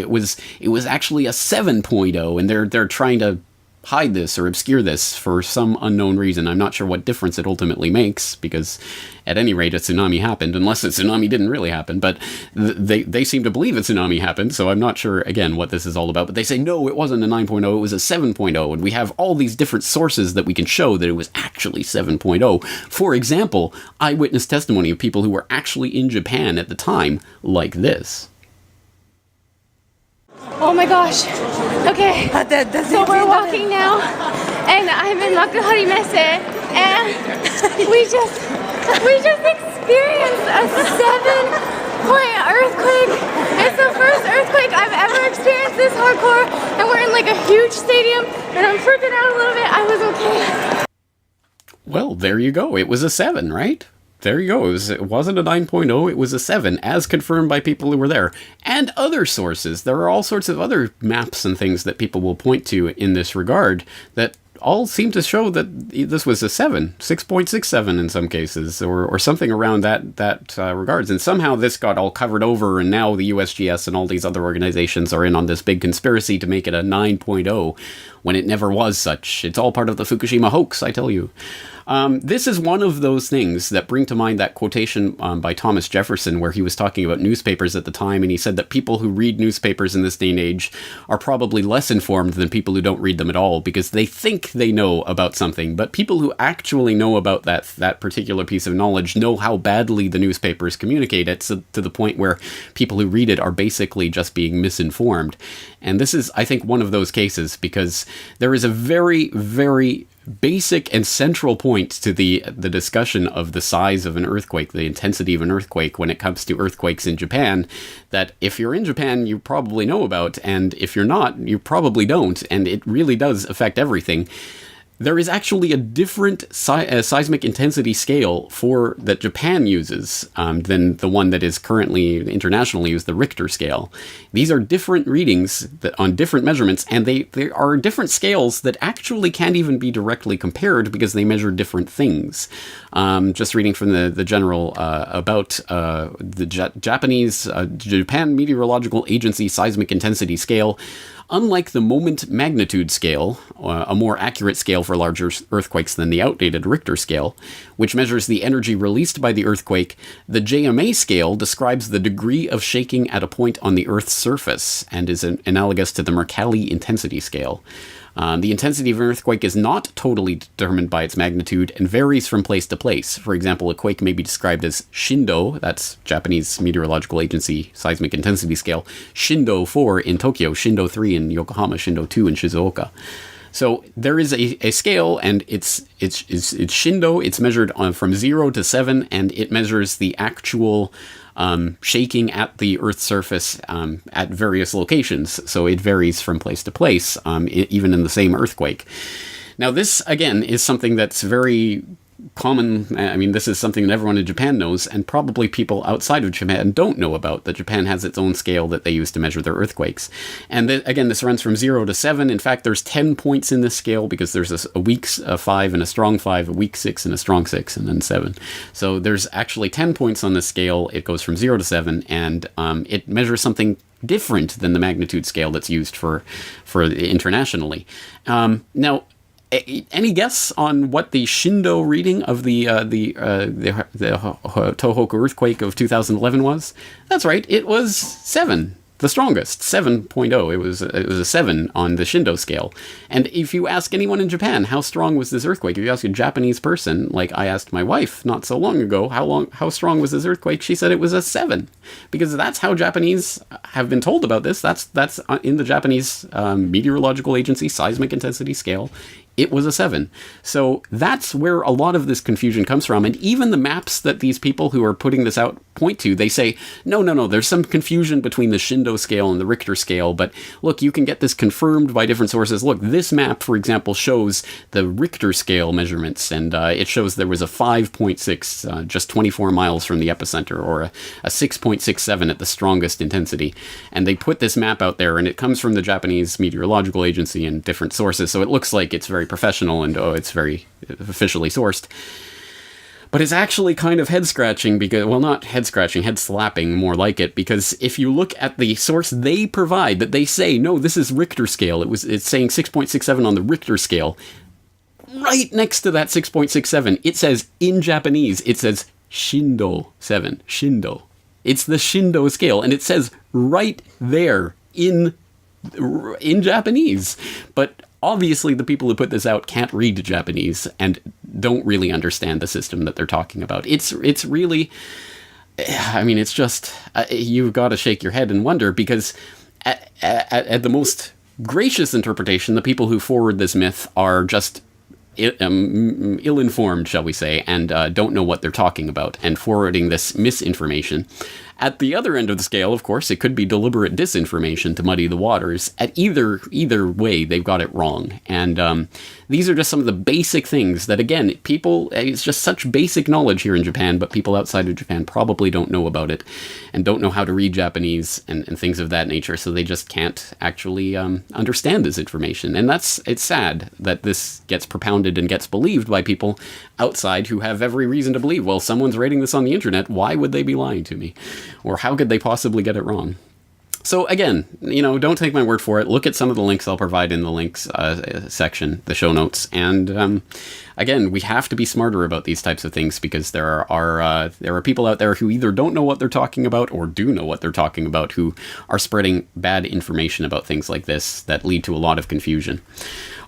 It was actually a 7.0, and they're trying to hide this or obscure this for some unknown reason. I'm not sure what difference it ultimately makes, because at any rate a tsunami happened, unless a tsunami didn't really happen. But they seem to believe a tsunami happened, so I'm not sure, again, what this is all about. But they say, no, it wasn't a 9.0, it was a 7.0, and we have all these different sources that we can show that it was actually 7.0. For example, eyewitness testimony of people who were actually in Japan at the time, like this.
Oh my gosh. Okay. So we're walking now, and I'm in Makuharimese, and we just experienced a 7-point earthquake. It's the first earthquake I've ever experienced this hardcore, and we're in like a huge stadium, and I'm freaking out a little bit. I was okay.
Well, there you go. It was a 7, right? There you go. It wasn't a 9.0, it was a 7, as confirmed by people who were there. And other sources. There are all sorts of other maps and things that people will point to in this regard that all seem to show that this was a 7, 6.67 in some cases, or something around that regards. And somehow this got all covered over, and now the USGS and all these other organizations are in on this big conspiracy to make it a 9.0, when it never was such. It's all part of the Fukushima hoax, I tell you. This is one of those things that bring to mind that quotation by Thomas Jefferson, where he was talking about newspapers at the time, and he said that people who read newspapers in this day and age are probably less informed than people who don't read them at all, because they think they know about something, but people who actually know about that particular piece of knowledge know how badly the newspapers communicate it, so to the point where people who read it are basically just being misinformed. And this is, I think, one of those cases, because there is a very, very basic and central point to the discussion of the size of an earthquake, the intensity of an earthquake when it comes to earthquakes in Japan, that if you're in Japan, you probably know about, and if you're not, you probably don't, and it really does affect everything. There is actually a different seismic intensity scale that Japan uses than the one that is currently internationally used, the Richter scale. These are different readings on different measurements, and they are different scales that actually can't even be directly compared because they measure different things. Just reading from the general about the Japan Meteorological Agency seismic intensity scale. Unlike the moment magnitude scale, a more accurate scale for larger earthquakes than the outdated Richter scale, which measures the energy released by the earthquake, the JMA scale describes the degree of shaking at a point on the Earth's surface and is analogous to the Mercalli intensity scale. The intensity of an earthquake is not totally determined by its magnitude and varies from place to place. For example, a quake may be described as Shindo, that's Japanese Meteorological Agency seismic intensity scale, Shindo 4 in Tokyo, Shindo 3 in Yokohama, Shindo 2 in Shizuoka. So there is a scale, and it's Shindo. It's measured from 0 to 7, and it measures the actual shaking at the Earth's surface at various locations. So it varies from place to place, even in the same earthquake. Now, this, again, is something that's very common, I mean, this is something that everyone in Japan knows, and probably people outside of Japan don't know about, that Japan has its own scale that they use to measure their earthquakes. And again, this runs from 0 to 7. In fact, there's 10 points in this scale, because there's a weak 5 and a strong 5, a weak 6 and a strong 6, and then 7. So there's actually 10 points on this scale. It goes from 0 to 7, and it measures something different than the magnitude scale that's used for internationally. Now, any guess on what the Shindo reading of the Tohoku earthquake of 2011 was? That's right, it was 7, the strongest, 7.0. It was a 7 on the Shindo scale. And if you ask anyone in Japan, how strong was this earthquake? If you ask a Japanese person, like I asked my wife not so long ago, how strong was this earthquake? She said it was a 7, because that's how Japanese have been told about this. That's in the Japanese meteorological agency seismic intensity scale. It was a 7. So that's where a lot of this confusion comes from. And even the maps that these people who are putting this out point to, they say, no, there's some confusion between the Shindo scale and the Richter scale. But look, you can get this confirmed by different sources. Look, this map, for example, shows the Richter scale measurements. And it shows there was a 5.6 just 24 miles from the epicenter, or a 6.67 at the strongest intensity. And they put this map out there, and it comes from the Japanese Meteorological Agency and different sources. So it looks like it's very professional and it's very officially sourced. But it's actually kind of head-scratching, because, well, not head-scratching, head-slapping, more like it, because if you look at the source they provide, that they say, no, this is Richter scale, it's saying 6.67 on the Richter scale, right next to that 6.67, it says, in Japanese, it says Shindo 7, Shindo. It's the Shindo scale, and it says right there in Japanese. But obviously, the people who put this out can't read Japanese and don't really understand the system that they're talking about. It's really, I mean, it's just, you've got to shake your head and wonder, because at the most gracious interpretation, the people who forward this myth are just ill-informed, shall we say, and don't know what they're talking about, and forwarding this misinformation. At the other end of the scale, of course, it could be deliberate disinformation to muddy the waters. At either way, they've got it wrong. And these are just some of the basic things that, again, people, it's just such basic knowledge here in Japan, but people outside of Japan probably don't know about it and don't know how to read Japanese and things of that nature, so they just can't actually understand this information. And it's sad that this gets propounded and gets believed by people outside who have every reason to believe, well, someone's writing this on the internet, why would they be lying to me? Or how could they possibly get it wrong? So again, don't take my word for it. Look at some of the links I'll provide in the links section, the show notes. And again, we have to be smarter about these types of things, because there are people out there who either don't know what they're talking about or do know what they're talking about, who are spreading bad information about things like this that lead to a lot of confusion.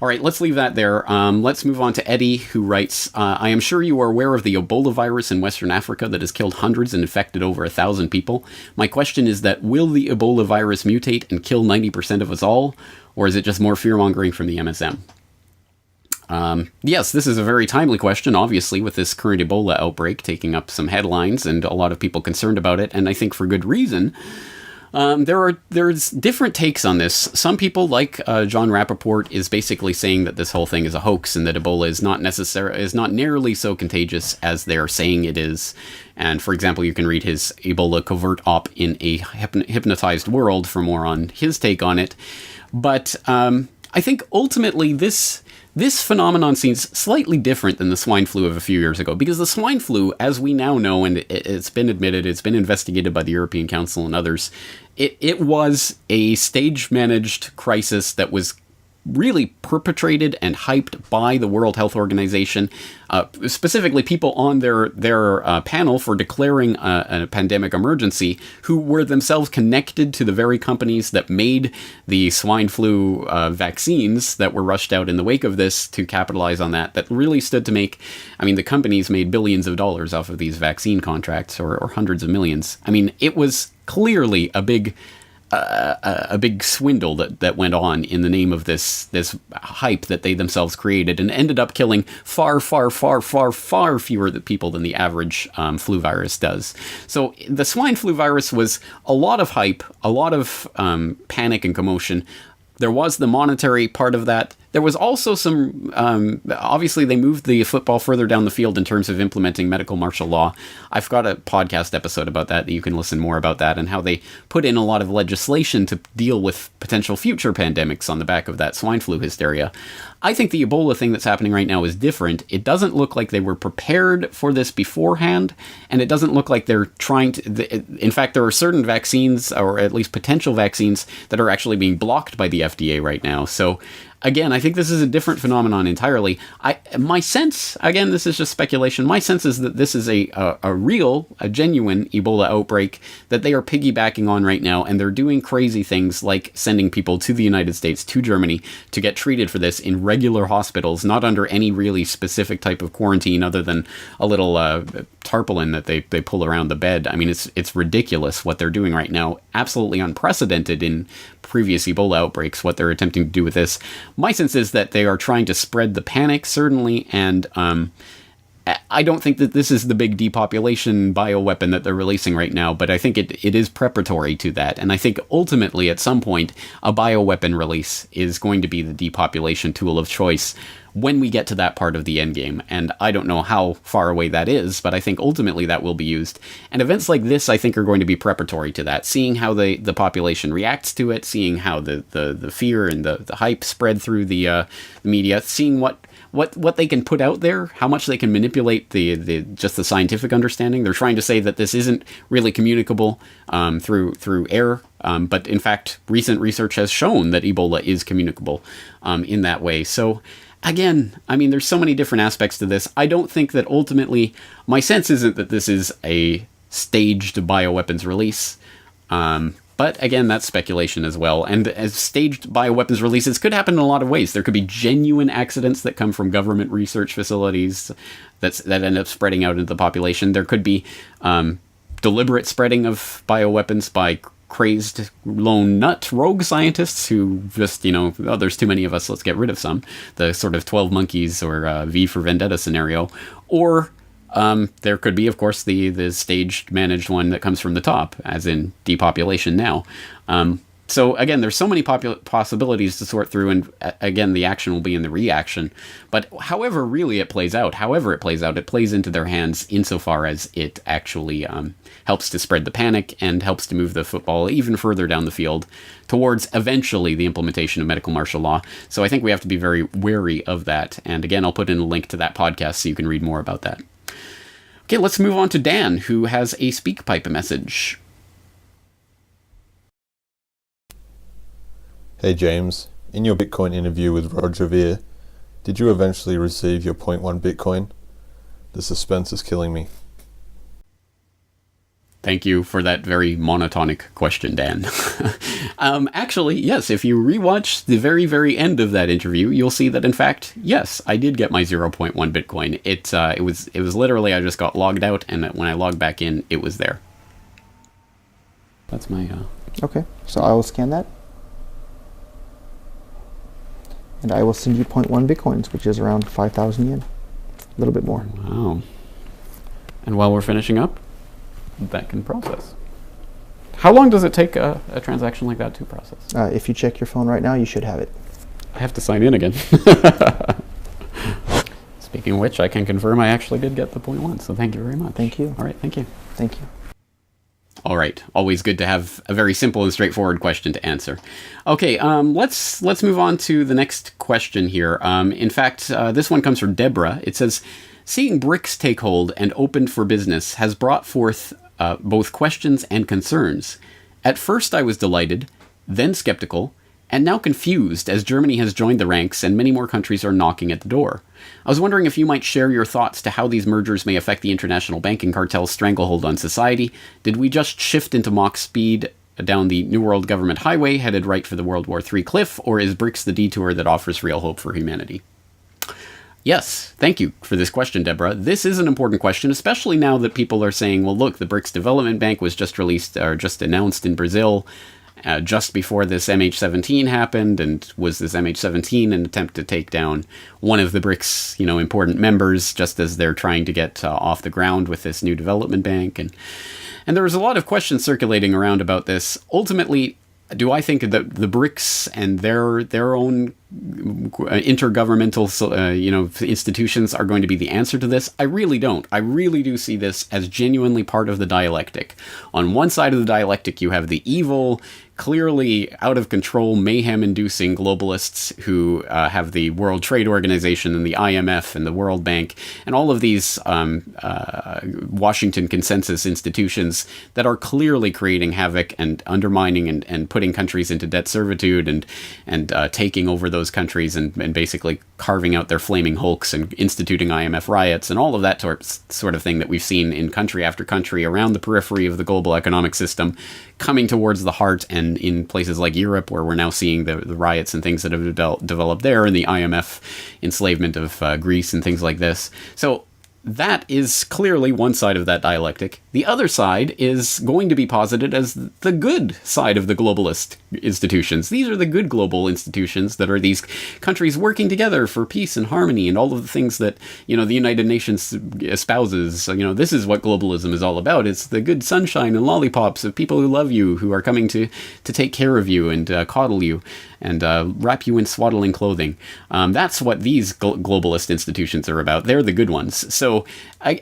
All right, let's leave that there. Let's move on to Eddie, who writes, I am sure you are aware of the Ebola virus in Western Africa that has killed hundreds and infected over 1,000 people. My question is that, will the Ebola virus mutate and kill 90% of us all, or is it just more fear-mongering from the MSM? Yes, this is a very timely question, obviously, with this current Ebola outbreak taking up some headlines and a lot of people concerned about it, and I think for good reason. There's different takes on this. Some people, like John Rappaport, is basically saying that this whole thing is a hoax and that Ebola is not nearly so contagious as they're saying it is. And for example, you can read his Ebola covert op in a hypnotized world for more on his take on it. But I think ultimately this phenomenon seems slightly different than the swine flu of a few years ago, because the swine flu, as we now know, and it's been admitted, it's been investigated by the European Council and others, it was a stage-managed crisis that was really perpetrated and hyped by the World Health Organization, specifically people on their panel for declaring a pandemic emergency, who were themselves connected to the very companies that made the swine flu vaccines that were rushed out in the wake of this to capitalize on that really stood to make, the companies made billions of dollars off of these vaccine contracts, or hundreds of millions. It was clearly a big swindle that went on in the name of this hype that they themselves created, and ended up killing far fewer people than the average flu virus does. So the swine flu virus was a lot of hype, a lot of panic and commotion. There was the monetary part of that. There was also some, obviously they moved the football further down the field in terms of implementing medical martial law. I've got a podcast episode about that you can listen more about that, and how they put in a lot of legislation to deal with potential future pandemics on the back of that swine flu hysteria. I think the Ebola thing that's happening right now is different. It doesn't look like they were prepared for this beforehand, and it doesn't look like they're trying to... In fact, there are certain vaccines, or at least potential vaccines, that are actually being blocked by the FDA right now. So, again, I think this is a different phenomenon entirely. My sense, again, this is just speculation, my sense is that this is a genuine Ebola outbreak that they are piggybacking on right now, and they're doing crazy things like sending people to the United States, to Germany, to get treated for this in regular hospitals, not under any really specific type of quarantine other than a little tarpaulin that they pull around the bed. I mean, it's ridiculous what they're doing right now. Absolutely unprecedented in previous Ebola outbreaks, what they're attempting to do with this. My sense is that they are trying to spread the panic, certainly, and I don't think that this is the big depopulation bioweapon that they're releasing right now, but I think it is preparatory to that. And I think ultimately, at some point, a bioweapon release is going to be the depopulation tool of choice when we get to that part of the endgame. And I don't know how far away that is, but I think ultimately that will be used. And events like this, I think, are going to be preparatory to that. Seeing how the population reacts to it, seeing how the fear and the hype spread through the media, seeing what they can put out there, how much they can manipulate just the scientific understanding. They're trying to say that this isn't really communicable through air, but in fact, recent research has shown that Ebola is communicable in that way. So again, I mean, there's so many different aspects to this. I don't think that ultimately, my sense isn't that this is a staged bioweapons release. But again, that's speculation as well. And as staged bioweapons releases could happen in a lot of ways. There could be genuine accidents that come from government research facilities that end up spreading out into the population. There could be deliberate spreading of bioweapons by crazed lone nut rogue scientists who just, there's too many of us, let's get rid of some. The sort of 12 Monkeys or V for Vendetta scenario. Or there could be, of course, the staged, managed one that comes from the top, as in depopulation now. So again, there's so many possibilities to sort through, and again, the action will be in the reaction. But however it plays out, it plays into their hands insofar as it actually helps to spread the panic and helps to move the football even further down the field towards eventually the implementation of medical martial law. So I think we have to be very wary of that. And again, I'll put in a link to that podcast so you can read more about that. Okay, let's move on to Dan, who has a SpeakPipe message.
Hey James, in your Bitcoin interview with Roger Ver, did you eventually receive your 0.1 Bitcoin? The suspense is killing me.
Thank you for that very monotonic question, Dan. Actually, yes, if you rewatch the very, very end of that interview, you'll see that, in fact, yes, I did get my 0.1 Bitcoin. It was literally, I just got logged out, and when I logged back in, it was there. That's my...
Okay, so I will scan that. And I will send you 0.1 Bitcoins, which is around 5,000 yen. A little bit more.
Wow. And while we're finishing up, that can process. How long does it take a transaction like that to process?
If you check your phone right now, you should have it.
I have to sign in again. Speaking of which, I can confirm I actually did get the 0.1, so thank you very much.
Thank you.
All right, thank you.
Thank you.
All right, always good to have a very simple and straightforward question to answer. Okay, let's move on to the next question here. In fact, this one comes from Deborah. It says, seeing BRICS take hold and opened for business has brought forth both questions and concerns. At first I was delighted, then skeptical, and now confused as Germany has joined the ranks and many more countries are knocking at the door. I was wondering if you might share your thoughts to how these mergers may affect the international banking cartel's stranglehold on society. Did we just shift into Mach speed down the New World Government highway headed right for the World War III cliff, or is BRICS the detour that offers real hope for humanity? Yes, thank you for this question, Deborah. This is an important question, especially now that people are saying, well, look, the BRICS Development Bank was just released or just announced in Brazil just before this MH17 happened, and was this MH17 an attempt to take down one of the BRICS, important members, just as they're trying to get off the ground with this new development bank? And there was a lot of questions circulating around about this. Ultimately, Do I think that the BRICS and their own intergovernmental institutions are going to be the answer to this? I really don't. I really do see this as genuinely part of the dialectic. On one side of the dialectic, you have the evil, clearly out of control, mayhem-inducing globalists who have the World Trade Organization and the IMF and the World Bank and all of these Washington consensus institutions that are clearly creating havoc and undermining and putting countries into debt servitude and taking over those countries and basically carving out their flaming hulks and instituting IMF riots and all of that sort of thing that we've seen in country after country around the periphery of the global economic system, coming towards the heart, and in places like Europe, where we're now seeing the riots and things that have developed there, and the IMF enslavement of Greece and things like this. So that is clearly one side of that dialectic. The other side is going to be posited as the good side of the globalist institutions. These are the good global institutions that are these countries working together for peace and harmony and all of the things that, the United Nations espouses. This is what globalism is all about. It's the good sunshine and lollipops of people who love you, who are coming to take care of you and coddle you and wrap you in swaddling clothing. That's what these globalist institutions are about. They're the good ones. So I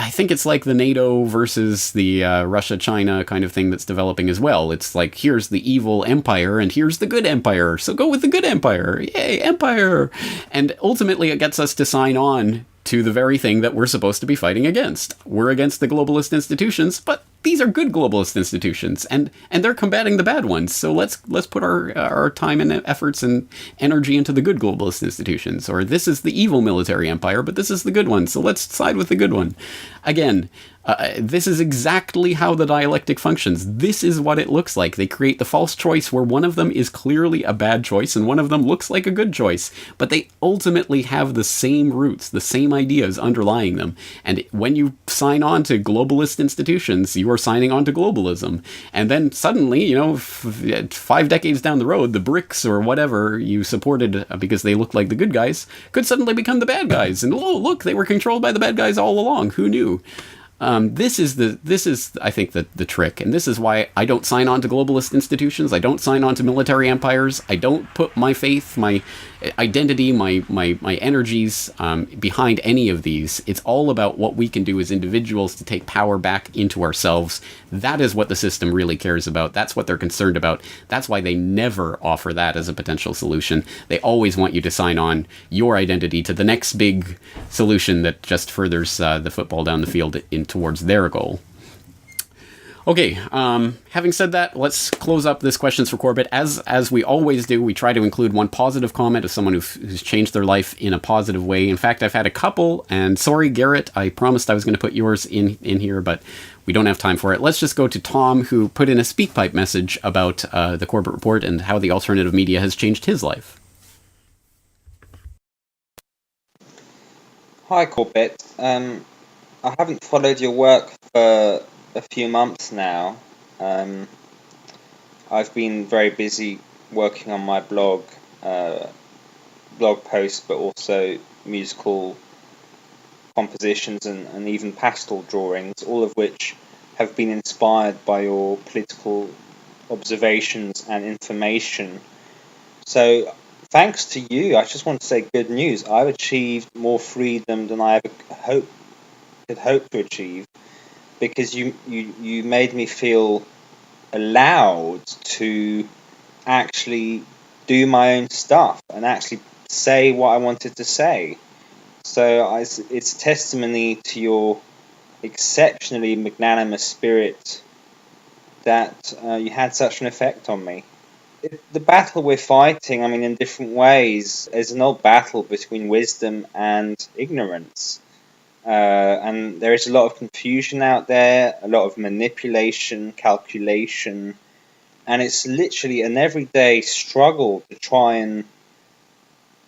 think it's like the NATO versus the Russia-China kind of thing that's developing as well. It's like, here's the evil empire and here's the good empire. So go with the good empire. Yay, empire! And ultimately it gets us to sign on to the very thing that we're supposed to be fighting against. We're against the globalist institutions, but these are good globalist institutions, and they're combating the bad ones. So let's put our time and efforts and energy into the good globalist institutions. Or this is the evil military empire, but this is the good one, so let's side with the good one. Again, this is exactly how the dialectic functions. This is what it looks like. They create the false choice where one of them is clearly a bad choice and one of them looks like a good choice, but they ultimately have the same roots, the same ideas underlying them. And when you sign on to globalist institutions, you are signing on to globalism. And then suddenly, 5 decades down the road, the BRICS or whatever you supported because they look like the good guys could suddenly become the bad guys. And oh, look, they were controlled by the bad guys all along. Who knew? This is I think the trick, and this is why I don't sign on to globalist institutions. I don't sign on to military empires. I don't put my faith, my identity, my energies behind any of these. It's all about what we can do as individuals to take power back into ourselves. That is what the system really cares about. That's what they're concerned about. That's why they never offer that as a potential solution. They always want you to sign on your identity to the next big solution that just furthers the football down the field in towards their goal. Okay, having said that, let's close up this Questions for Corbett. As we always do, we try to include one positive comment of someone who's changed their life in a positive way. In fact, I've had a couple, and sorry, Garrett, I promised I was going to put yours in here, but we don't have time for it. Let's just go to Tom, who put in a SpeakPipe message about the Corbett Report and how the alternative media has changed his life.
Hi, Corbett. I haven't followed your work for a few months now. I've been very busy working on my blog posts, but also musical compositions and even pastel drawings, all of which have been inspired by your political observations and information. So thanks to you, I just want to say good news. I've achieved more freedom than I ever could hope to achieve, because you made me feel allowed to actually do my own stuff and actually say what I wanted to say. So it's testimony to your exceptionally magnanimous spirit that you had such an effect on me. The battle we're fighting, in different ways, is an old battle between wisdom and ignorance. And there is a lot of confusion out there, a lot of manipulation, calculation, and it's literally an everyday struggle to try and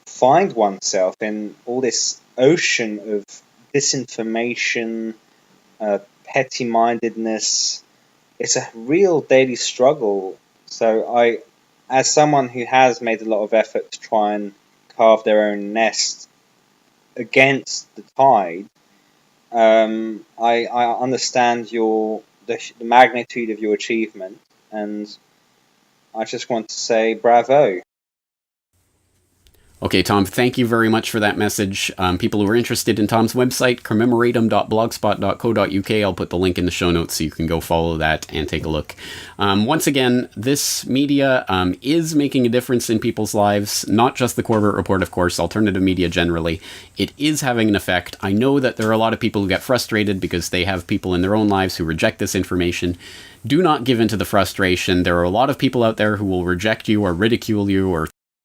find oneself in all this ocean of disinformation, petty-mindedness. It's a real daily struggle. So as someone who has made a lot of effort to try and carve their own nest against the tide, I understand the magnitude of your achievement, and I just want to say bravo.
Okay, Tom, thank you very much for that message. People who are interested in Tom's website, commemoratum.blogspot.co.uk, I'll put the link in the show notes so you can go follow that and take a look. Once again, this media is making a difference in people's lives, not just the Corbett Report, of course, alternative media generally. It is having an effect. I know that there are a lot of people who get frustrated because they have people in their own lives who reject this information. Do not give in to the frustration. There are a lot of people out there who will reject you or ridicule you or